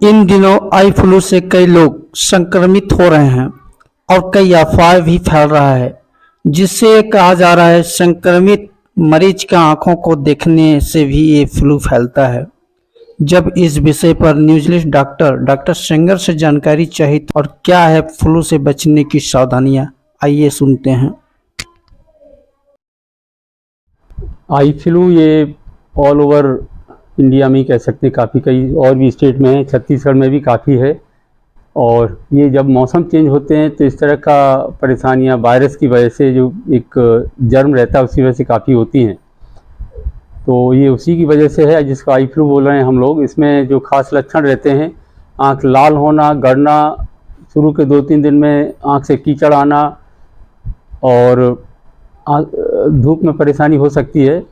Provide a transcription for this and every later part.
इन दिनों eye flu से कई लोग संक्रमित हो रहे हैं और कई अफवाह भी फैल रहा है, जिससे कहा जा रहा है संक्रमित मरीज का आंखों को देखने से भी ये फ्लू फैलता है। जब इस विषय पर न्यूज़लिस्ट डॉक्टर सेंगर से जानकारी चाहिए और क्या है फ्लू से बचने की सावधानियां, आइए सुनते हैं। आई फ्लू ये ऑल ओवर इंडिया में ही कह सकते हैं, काफ़ी कई और भी स्टेट में है, छत्तीसगढ़ में भी काफ़ी है। और ये जब मौसम चेंज होते हैं तो इस तरह का परेशानियां वायरस की वजह से, जो एक जर्म रहता है उसकी वजह से काफ़ी होती हैं। तो ये उसी की वजह से है जिसको आई फ्लू बोल रहे हैं हम लोग। इसमें जो खास लक्षण रहते हैं, आँख लाल होना, गड़ना, शुरू के 2-3 दिन में आँख से कीचड़ आना और धूप में परेशानी हो सकती है।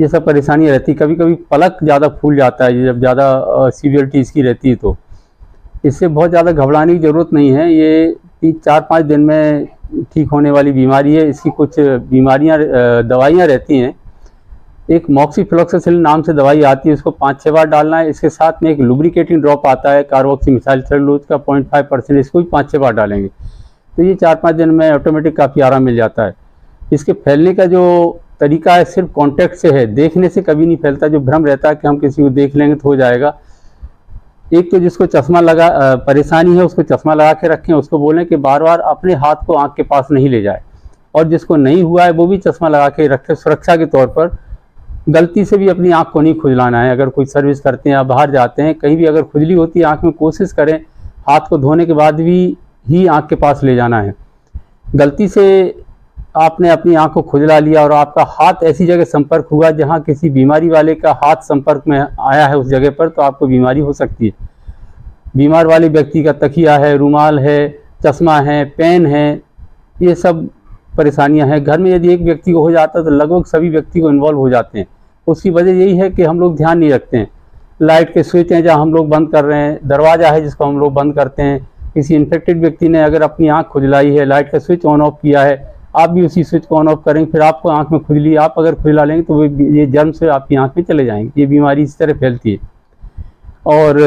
ये सब परेशानियाँ रहती। कभी कभी पलक ज़्यादा फूल जाता है जब ज़्यादा सीवियरिटी इसकी रहती है। तो इससे बहुत ज़्यादा घबराने की ज़रूरत नहीं है। ये 4-5 दिन में ठीक होने वाली बीमारी है। इसकी कुछ दवाइयाँ रहती हैं। एक मॉक्सीफ्लोक्सासिलिन नाम से दवाई आती है, उसको 5-6 बार डालना है। इसके साथ में एक लुब्रिकेटिंग ड्रॉप आता है कार्बोक्सीमिथाइल सेलुलोज का 0.5%, इसको भी 5-6 बार डालेंगे तो ये 4-5 दिन में ऑटोमेटिक काफ़ी आराम मिल जाता है। इसके फैलने का जो तरीका है सिर्फ कांटेक्ट से है, देखने से कभी नहीं फैलता। जो भ्रम रहता है कि हम किसी को देख लेंगे तो हो जाएगा। एक तो जिसको चश्मा लगा परेशानी है उसको चश्मा लगा के रखें, उसको बोलें कि बार बार अपने हाथ को आंख के पास नहीं ले जाए। और जिसको नहीं हुआ है वो भी चश्मा लगा के रखे सुरक्षा के तौर पर। गलती से भी अपनी आंख को नहीं खुजलाना है। अगर कोई सर्विस करते हैं या बाहर जाते हैं, कहीं भी अगर खुजली होती है आंख में, कोशिश करें हाथ को धोने के बाद भी ही आंख के पास ले जाना है। गलती से आपने अपनी आंख को खुजला लिया और आपका हाथ ऐसी जगह संपर्क हुआ जहां किसी बीमारी वाले का हाथ संपर्क में आया है उस जगह पर, तो आपको बीमारी हो सकती है। बीमार वाले व्यक्ति का तकिया है, रुमाल है, चश्मा है, पेन है, ये सब परेशानियां हैं। घर में यदि एक व्यक्ति को हो जाता है तो लगभग सभी व्यक्ति को इन्वॉल्व हो जाते हैं। उसकी वजह यही है कि हम लोग ध्यान नहीं रखते हैं। लाइट के स्विच हैं जहाँ हम लोग बंद कर रहे हैं, दरवाज़ा है जिसको हम लोग बंद करते हैं। किसी इन्फेक्टेड व्यक्ति ने अगर अपनी आँख खुजलाई है, लाइट का स्विच ऑन ऑफ किया है, आप भी उसी स्विच को ऑन ऑफ करेंगे, फिर आपको आंख में खुजली, आप अगर खुजला लेंगे तो ये जर्म से आपकी आंख में चले जाएंगे। ये बीमारी इस तरह फैलती है और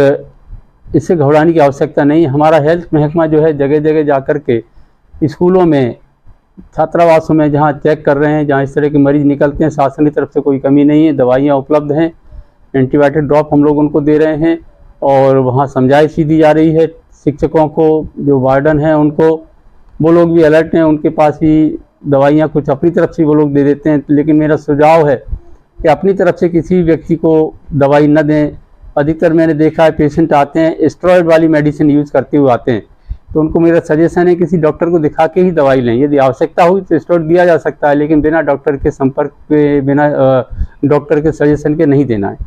इससे घबराने की आवश्यकता नहीं है। हमारा हेल्थ महकमा जो है जगह जगह जा कर के स्कूलों में, छात्रावासों में जहाँ चेक कर रहे हैं, जहाँ इस तरह के मरीज निकलते हैं, शासन की तरफ से कोई कमी नहीं है। दवाइयाँ उपलब्ध हैं, एंटीबायोटिक ड्रॉप हम लोग उनको दे रहे हैं और वहाँ समझाइश दी जा रही है। शिक्षकों को, जो वार्डन हैं उनको, वो लोग भी अलर्ट हैं। उनके पास भी दवाइयाँ कुछ अपनी तरफ से वो लोग दे देते हैं। लेकिन मेरा सुझाव है कि अपनी तरफ से किसी भी व्यक्ति को दवाई न दें। अधिकतर मैंने देखा है पेशेंट आते हैं स्टेरॉयड वाली मेडिसिन यूज़ करते हुए आते हैं, तो उनको मेरा सजेशन है किसी डॉक्टर को दिखा के ही दवाई लें। यदि आवश्यकता हुई तो स्टेरॉयड दिया जा सकता है, लेकिन बिना डॉक्टर के संपर्क के, बिना डॉक्टर के सजेशन के नहीं देना है।